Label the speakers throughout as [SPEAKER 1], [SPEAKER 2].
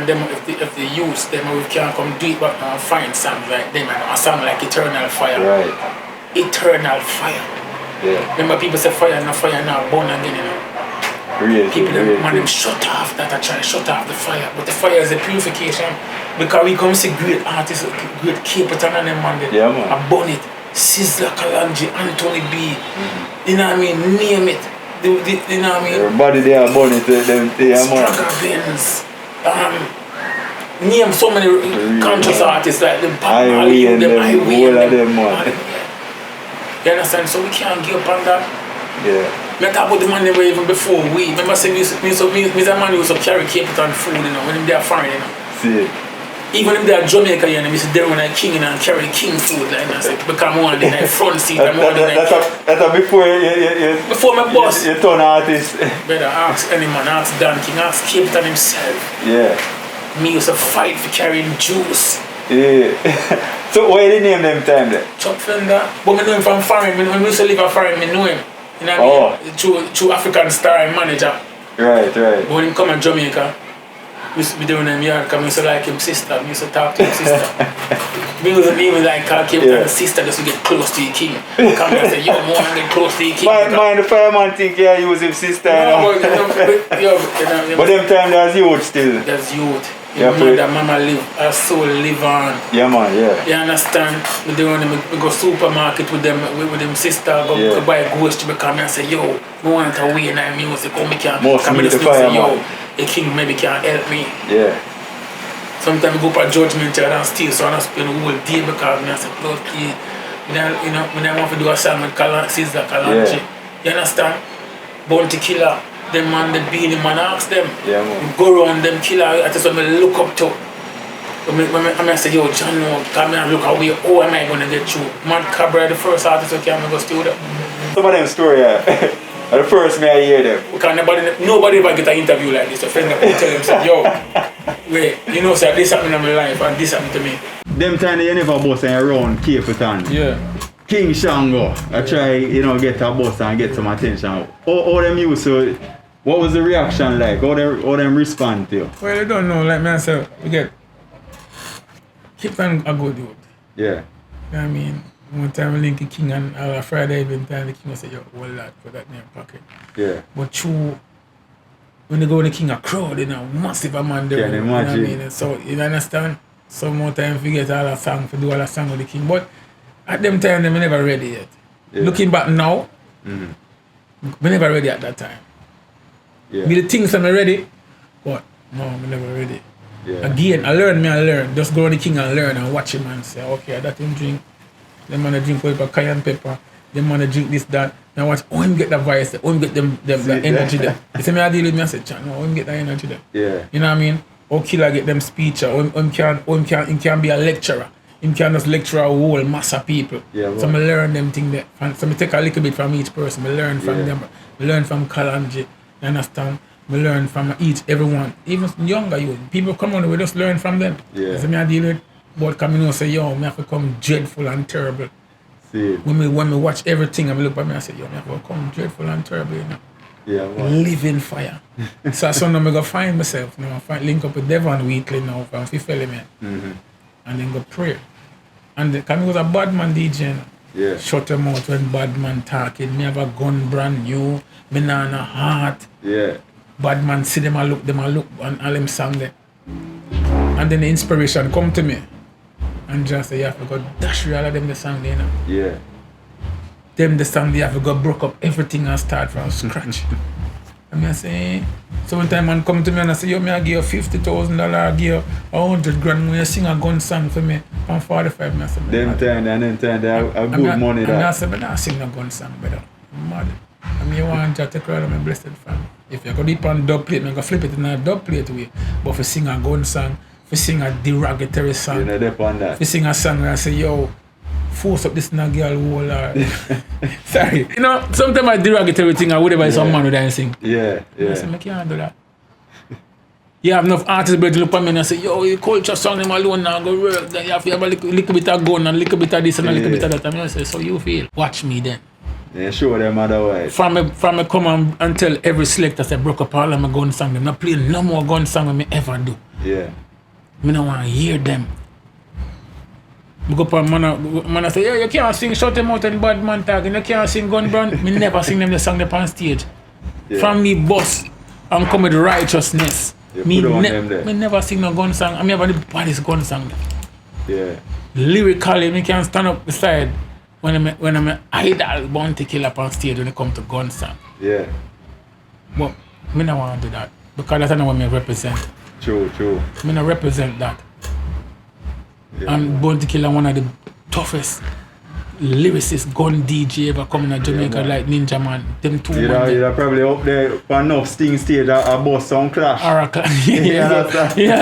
[SPEAKER 1] them, if the youth, them we can come do it back and find songs like them and a song like Eternal Fire.
[SPEAKER 2] Right.
[SPEAKER 1] Eternal Fire.
[SPEAKER 2] Yeah.
[SPEAKER 1] Remember people say fire now burn again, you know.
[SPEAKER 2] Really,
[SPEAKER 1] People them shut off that I try to shut off the fire. But the fire is a purification. Because we come see great artists, great Capleton and them man.
[SPEAKER 2] Yeah, man.
[SPEAKER 1] I burn it. Sizzla, Kalanji, Anthony B. You know what I mean? Name it. You know what I mean?
[SPEAKER 2] Everybody there burn it, them, yeah, man.
[SPEAKER 1] Benz. Name so many conscious artists like them.
[SPEAKER 2] Highway and them, all of them, man.
[SPEAKER 1] You understand? So we can't give up on that.
[SPEAKER 2] Yeah.
[SPEAKER 1] I talk about the man they were even before we. Remember saying me a man who used to carry Capleton food, you know, when they are foreign, you know.
[SPEAKER 2] See.
[SPEAKER 1] Even if they are Jamaica, you know, we sit there when I king and I carry king food, like that. Because I'm one of the front seat. I'm one of the
[SPEAKER 2] That's before you
[SPEAKER 1] before my boss.
[SPEAKER 2] You turn artist.
[SPEAKER 1] Better ask any man, ask Dan King, ask Capleton himself.
[SPEAKER 2] Yeah.
[SPEAKER 1] Me used to fight for carrying juice.
[SPEAKER 2] Yeah. So why did you name them time then?
[SPEAKER 1] Chuck Fenda. But I know him from foreign. When we used to live in foreign, I know him. You know what I mean? Through African Star and manager.
[SPEAKER 2] Right.
[SPEAKER 1] But when he come to Jamaica, we used to be doing him yard because I used to like him sister. I used to talk to him sister. We wasn't even like call Capleton sister just to get close to the king. Come and say, yo, I want to get close to the king.
[SPEAKER 2] Mind the fireman think he was his sister.
[SPEAKER 1] No,
[SPEAKER 2] but them time there's youth still.
[SPEAKER 1] There's youth. You know that mama live, her soul live on.
[SPEAKER 2] Yeah, man, yeah.
[SPEAKER 1] You understand? We go supermarket with them sister, go buy a ghost to become and say, yo, I want to win that music, oh, me can't come in the studio, say, yo, the king maybe can't help me.
[SPEAKER 2] Yeah.
[SPEAKER 1] Sometimes we go for judgment and steal, so I spend the whole day because I say, Lord, please, you know, when I want to do a song with Sizzla, Kalanji, you understand? Bounty Killer. Them man, the beanie man, ask them.
[SPEAKER 2] Yeah, man.
[SPEAKER 1] Go around them killer, that's what I look up to. When I say, yo, John, no, come here and look away, how am I going to get through? Mad Cabra, the first artist who came and go studio.
[SPEAKER 2] Some of them story, the first me I hear them.
[SPEAKER 1] Because nobody ever get an interview like this. A friend that tell them, say, yo, wait, you know, sir, this happened in my life and this happened to me.
[SPEAKER 2] Them time you never bust around Capleton.
[SPEAKER 1] Yeah.
[SPEAKER 2] King Shango, I try, you know, get a bus and get some attention. How them used to, what was the reaction like? How them respond to you?
[SPEAKER 1] Well, I don't know, like myself, we get, Capleton a good dude.
[SPEAKER 2] Yeah.
[SPEAKER 1] You know what I mean? One time we link the King and a Friday event and the King will say, yo, hold that, put that in your pocket.
[SPEAKER 2] Yeah.
[SPEAKER 1] But true, when they go to the King, a crowd, you know, massive amount there.
[SPEAKER 2] Can you imagine?
[SPEAKER 1] Know what I mean? So, you understand? Some more time we get all a song, to do all a song with the King. But at them time, they were never ready yet. Yeah. Looking back now, we never ready at that time.
[SPEAKER 2] Yeah.
[SPEAKER 1] Me the things I'm ready, but no, we never ready.
[SPEAKER 2] Yeah.
[SPEAKER 1] Again, I learn. Just go to the King and learn and watch him and say, okay, that him drink. Them man drink with cayenne pepper. Them man drink this, that. Now watch, him get the voice, him get them the energy there. You see me I deal with me, I say, no, him get that energy there.
[SPEAKER 2] Yeah.
[SPEAKER 1] You know what I mean? Or Killer get them speech, or him can be a lecturer. Him can just lecture a whole mass of people.
[SPEAKER 2] Yeah,
[SPEAKER 1] so I learn them things there. So I take a little bit from each person. I learn from them. I learn from Kalanji. You understand? I learn from everyone. Even younger youth. People come on, we just learn from them.
[SPEAKER 2] Yeah.
[SPEAKER 1] So I deal with but coming and say, yo, I have to come dreadful and terrible.
[SPEAKER 2] See.
[SPEAKER 1] When me watch everything, I look at me and say, yo, I have to come dreadful and terrible, you know.
[SPEAKER 2] Yeah, man.
[SPEAKER 1] Living fire. So now I go find myself. Now I link up with Devon weekly now from Fifth Element. And then go pray. And because I was a bad man DJ, you know?
[SPEAKER 2] Yeah.
[SPEAKER 1] Shut them out when bad man talking. Me have a gun brand new. Me not a heart.
[SPEAKER 2] Yeah.
[SPEAKER 1] Bad man see them and look and all them song there. And then the inspiration come to me. And just say, you have to go dash all of them the song there, you know?
[SPEAKER 2] Yeah.
[SPEAKER 1] Them the song they have to go broke up everything and start from scratch. And I say, so one time man come to me and I say, yo, me I give you $50,000, I give you $100,000 when you sing a gun song for me on 45. I say,
[SPEAKER 2] them time they have good money there.
[SPEAKER 1] And I say, but I sing a gun song better. I'm mad. I mean, you want to take care of my blessed family. If you go deep on dub plate, I'm going to flip it in a dub plate way. But if you sing a gun song, if you sing a derogatory song,
[SPEAKER 2] you know, dep on that.
[SPEAKER 1] If you sing a song and I say, yo, force up this girl whole sorry. You know, sometimes I derogatory thing or whatever some man would sing.
[SPEAKER 2] Yeah.
[SPEAKER 1] I say, I can't do that. You have enough artists to look at me and say, yo, you culture song them alone now go work. Then you have to have a little bit of gun and a little bit of this and a little bit of that. And I say, so you feel? Watch me then.
[SPEAKER 2] Yeah, show them otherwise.
[SPEAKER 1] From me come and tell every selector say broke up all of my gun song. Them not play no more gun song me ever do.
[SPEAKER 2] Yeah.
[SPEAKER 1] Me no want to hear them. Me go up and man say, yeah, you can't sing Shut Them Out and Bad Man Tag, and you can't sing Gun Brand. Me never sing them the song up on stage.
[SPEAKER 2] Yeah.
[SPEAKER 1] From me boss and come with righteousness. Me never sing no gun song. I mean, about the baddest gun song.
[SPEAKER 2] Yeah.
[SPEAKER 1] Lyrically, me can stand up beside when I'm idol bounty killer up on stage when it come to gun song.
[SPEAKER 2] Yeah.
[SPEAKER 1] But me no want to do that because that's not what me represent.
[SPEAKER 2] True.
[SPEAKER 1] Me no represent that.
[SPEAKER 2] Yeah,
[SPEAKER 1] And Bounty Killer one of the toughest lyricist gun DJ ever coming to Jamaica like Ninja Man. Them two
[SPEAKER 2] you're probably up there for enough sting stage a boss sound clash.
[SPEAKER 1] Oracle. Yeah,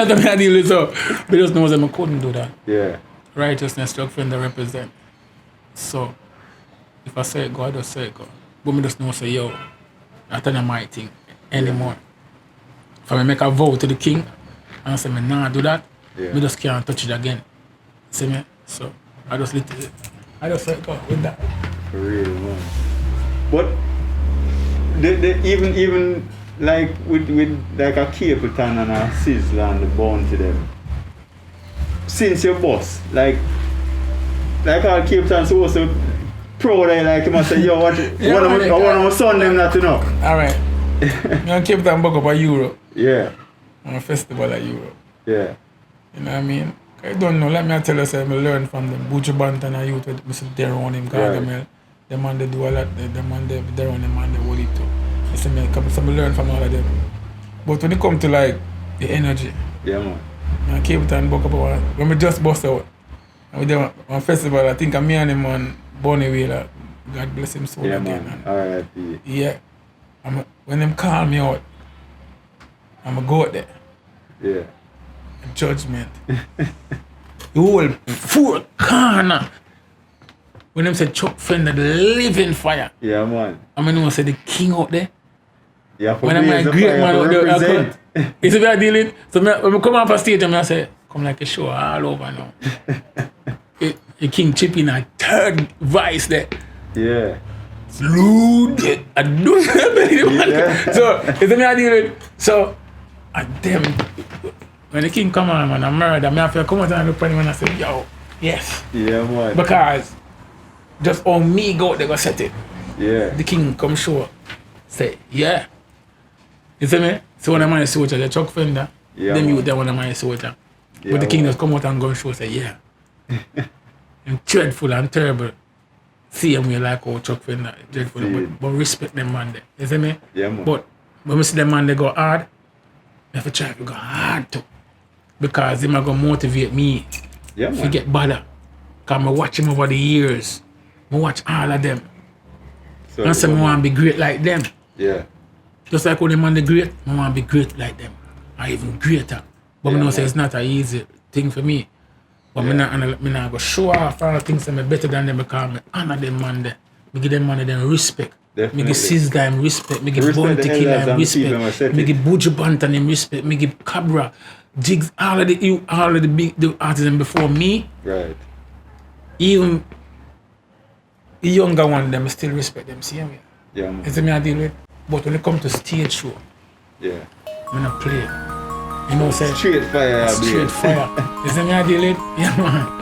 [SPEAKER 1] that's what I deal with. So, but just knows that I couldn't do that.
[SPEAKER 2] Yeah.
[SPEAKER 1] Righteousness, Chuck Fenda represent. So, if I say it go, I just say it go. But me just know say, yo, that's not my thing anymore. If I make a vow to the king and say me nah do that, me just can't touch it again. See me? So I just let it go with that.
[SPEAKER 2] For real, man. But even like with like a Capleton and a Sizzla and the Bounty them. Since your boss, like all Capleton supposed to pro there, like you must say, yo, what I want my son them not to know.
[SPEAKER 1] Alright. I'm Capleton back up at Europe.
[SPEAKER 2] Yeah.
[SPEAKER 1] On a festival at Europe.
[SPEAKER 2] Yeah.
[SPEAKER 1] You know what I mean? I don't know, let me tell you, I learn from them. Butcher Banton and youth with Mr. Darren him, Gargamel. The man they do a lot, the man they Darren, the man they hold it too. I say, I learn from all of them. But when it come to like the energy,
[SPEAKER 2] yeah, man.
[SPEAKER 1] I Capleton back up when we just bust out. And we did on festival, I think me and him on Bonnie Wheeler, God bless him soul again.
[SPEAKER 2] R.I.P.
[SPEAKER 1] Yeah. When them call me out, I'ma go out there.
[SPEAKER 2] Yeah.
[SPEAKER 1] Judgment. The whole full corner. When them said Chuck Fenda, the living fire.
[SPEAKER 2] Yeah, man.
[SPEAKER 1] I mean, when I say the king out there.
[SPEAKER 2] Yeah, for
[SPEAKER 1] when I'm a great man out there, you see what I'm dealing? So when I come off a stage, I say, come like a show all over now. The king chipping a third vice there.
[SPEAKER 2] Yeah.
[SPEAKER 1] Lewd. I do it. So, you see what I'm dealing? So, them. When the king come on, man, I murder, I have to come out and look at him and I say, yo, yes.
[SPEAKER 2] Yeah, man.
[SPEAKER 1] Because just on me go, they go set it.
[SPEAKER 2] Yeah.
[SPEAKER 1] The king come show, say, yeah. You see me? So when I'm on the soldier, the Chuck Fenda, them you there when I'm on the soldier. Yeah, but the king just come out and go show, say, yeah. And dreadful and terrible. See him, we like, oh, Chuck Fenda, dreadful. But respect them man there. You see me?
[SPEAKER 2] Yeah, man.
[SPEAKER 1] But when we see them man, they go hard, I have to try to go hard too. Because him are going to motivate me to get better. Because I watch him over the years. I watch all of them. So and say I want to be great like them.
[SPEAKER 2] Yeah.
[SPEAKER 1] Just like when them man the great, I want to be great like them. Or even greater. But I know say it's not an easy thing for me. But I not go show off all the things that I'm better than them because I honor them man there. I give them man them respect.
[SPEAKER 2] Definitely.
[SPEAKER 1] Me give Sizzla him respect. Me give Bounty Killer him respect. Me give Butcher Banton him respect. Me give Cabra. Jigs, all of the big artists before me.
[SPEAKER 2] Right.
[SPEAKER 1] Even the younger one, them still respect them. See me?
[SPEAKER 2] Yeah, man.
[SPEAKER 1] It's me I deal with. But when it comes to stage show,
[SPEAKER 2] yeah,
[SPEAKER 1] when I play, you know, say
[SPEAKER 2] straight fire.
[SPEAKER 1] Straight fire. It's me I deal with. Yeah, man.